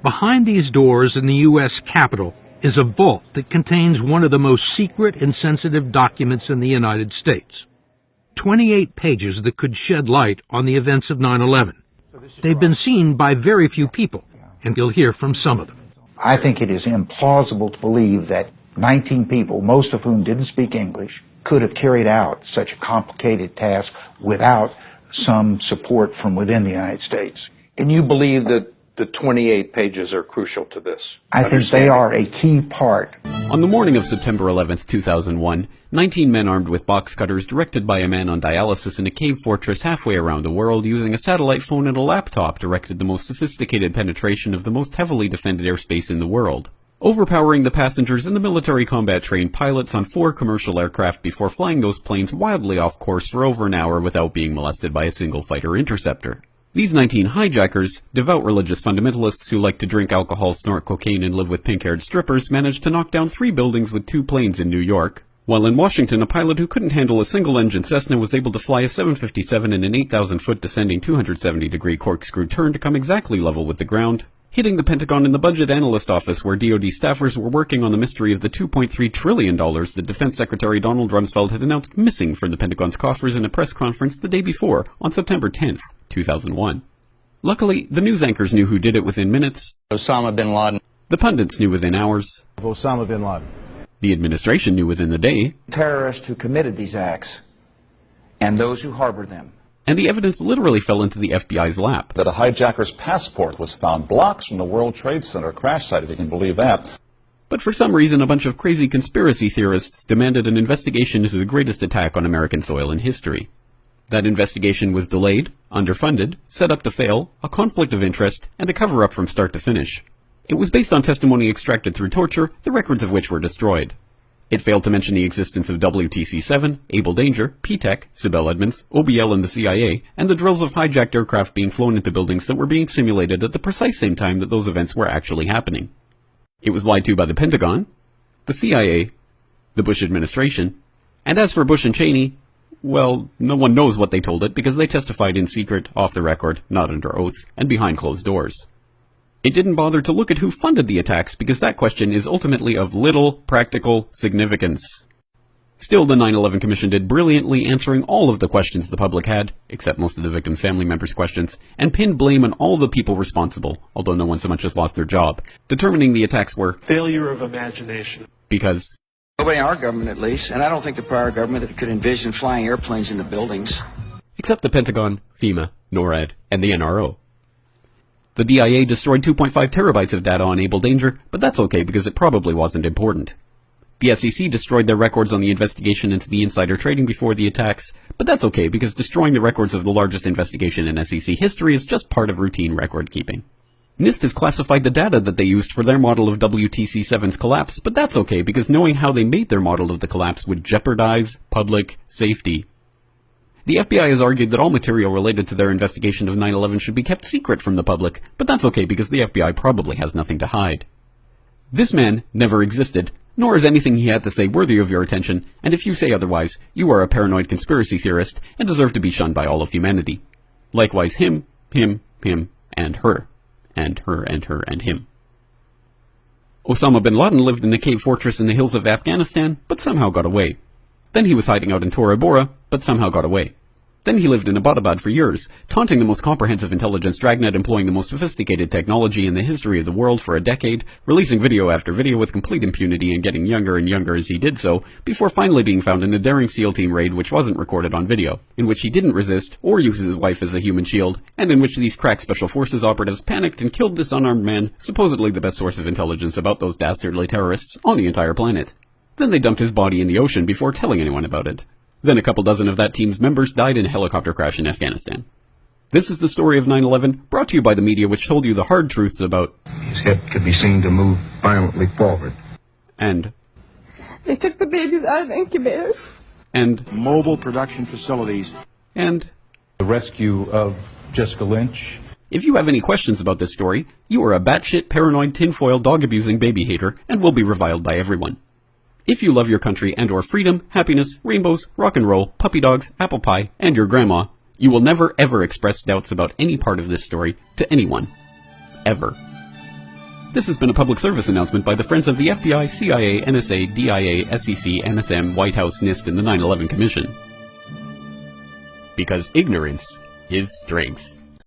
Behind these doors in the U.S. Capitol is a vault that contains one of the most secret and sensitive documents in the United States. 28 pages that could shed light on the events of 9/11. They've been seen by very few people, and you'll hear from some of them. I think it is implausible to believe that 19 people, most of whom didn't speak English, could have carried out such a complicated task without some support from within the United States. And you believe that the 28 pages are crucial to this? I think they are a key part. On the morning of September 11th, 2001, 19 men armed with box cutters, directed by a man on dialysis in a cave fortress halfway around the world using a satellite phone and a laptop, directed the most sophisticated penetration of the most heavily defended airspace in the world, overpowering the passengers and the military combat-trained pilots on 4 commercial aircraft before flying those planes wildly off course for over an hour without being molested by a single fighter interceptor. These 19 hijackers, devout religious fundamentalists who like to drink alcohol, snort cocaine, and live with pink-haired strippers, managed to knock down 3 buildings with 2 planes in New York, while in Washington a pilot who couldn't handle a single-engine Cessna was able to fly a 757 in an 8,000-foot descending 270-degree corkscrew turn to come exactly level with the ground, hitting the Pentagon in the Budget Analyst Office where DoD staffers were working on the mystery of the $2.3 trillion that Defense Secretary Donald Rumsfeld had announced missing from the Pentagon's coffers in a press conference the day before, on September 10th, 2001. Luckily, the news anchors knew who did it within minutes. Osama bin Laden. The pundits knew within hours. Osama bin Laden. The administration knew within the day. Terrorists who committed these acts and those who harbored them. And the evidence literally fell into the FBI's lap. That a hijacker's passport was found blocks from the World Trade Center crash site, if you can believe that. But for some reason, a bunch of crazy conspiracy theorists demanded an investigation into the greatest attack on American soil in history. That investigation was delayed, underfunded, set up to fail, a conflict of interest, and a cover-up from start to finish. It was based on testimony extracted through torture, the records of which were destroyed. It failed to mention the existence of WTC-7, Able Danger, P-TECH, Sibel Edmonds, OBL and the CIA, and the drills of hijacked aircraft being flown into buildings that were being simulated at the precise same time that those events were actually happening. It was lied to by the Pentagon, the CIA, the Bush administration, and as for Bush and Cheney, well, no one knows what they told it because they testified in secret, off the record, not under oath, and behind closed doors. It didn't bother to look at who funded the attacks because that question is ultimately of little practical significance. Still, the 9/11 Commission did brilliantly, answering all of the questions the public had, except most of the victims' family members' questions, and pinned blame on all the people responsible, although no one so much as lost their job, determining the attacks were failure of imagination. Because nobody in our government, at least, and I don't think the prior government that could envision flying airplanes into buildings. Except the Pentagon, FEMA, NORAD, and the NRO. The DIA destroyed 2.5 terabytes of data on Able Danger, but that's okay because it probably wasn't important. The SEC destroyed their records on the investigation into the insider trading before the attacks, but that's okay because destroying the records of the largest investigation in SEC history is just part of routine record keeping. NIST has classified the data that they used for their model of WTC-7's collapse, but that's okay because knowing how they made their model of the collapse would jeopardize public safety. The FBI has argued that all material related to their investigation of 9/11 should be kept secret from the public, but that's okay because the FBI probably has nothing to hide. This man never existed, nor is anything he had to say worthy of your attention, and if you say otherwise, you are a paranoid conspiracy theorist and deserve to be shunned by all of humanity. Likewise him, and her. And her, and her, and him. Osama bin Laden lived in a cave fortress in the hills of Afghanistan, but somehow got away. Then he was hiding out in Tora Bora, but somehow got away. Then he lived in Abbottabad for years, taunting the most comprehensive intelligence dragnet employing the most sophisticated technology in the history of the world for a decade, releasing video after video with complete impunity and getting younger and younger as he did so, before finally being found in a daring SEAL team raid which wasn't recorded on video, in which he didn't resist or use his wife as a human shield, and in which these crack special forces operatives panicked and killed this unarmed man, supposedly the best source of intelligence about those dastardly terrorists on the entire planet. Then they dumped his body in the ocean before telling anyone about it. Then a couple dozen of that team's members died in a helicopter crash in Afghanistan. This is the story of 9/11, brought to you by the media which told you the hard truths about his head could be seen to move violently forward. And they took the babies out of incubators. And mobile production facilities. And the rescue of Jessica Lynch. If you have any questions about this story, you are a batshit paranoid tinfoil dog-abusing baby hater and will be reviled by everyone. If you love your country and or freedom, happiness, rainbows, rock and roll, puppy dogs, apple pie, and your grandma, you will never ever express doubts about any part of this story to anyone. Ever. This has been a public service announcement by the Friends of the FBI, CIA, NSA, DIA, SEC, MSM, White House, NIST, and the 9/11 Commission. Because ignorance is strength.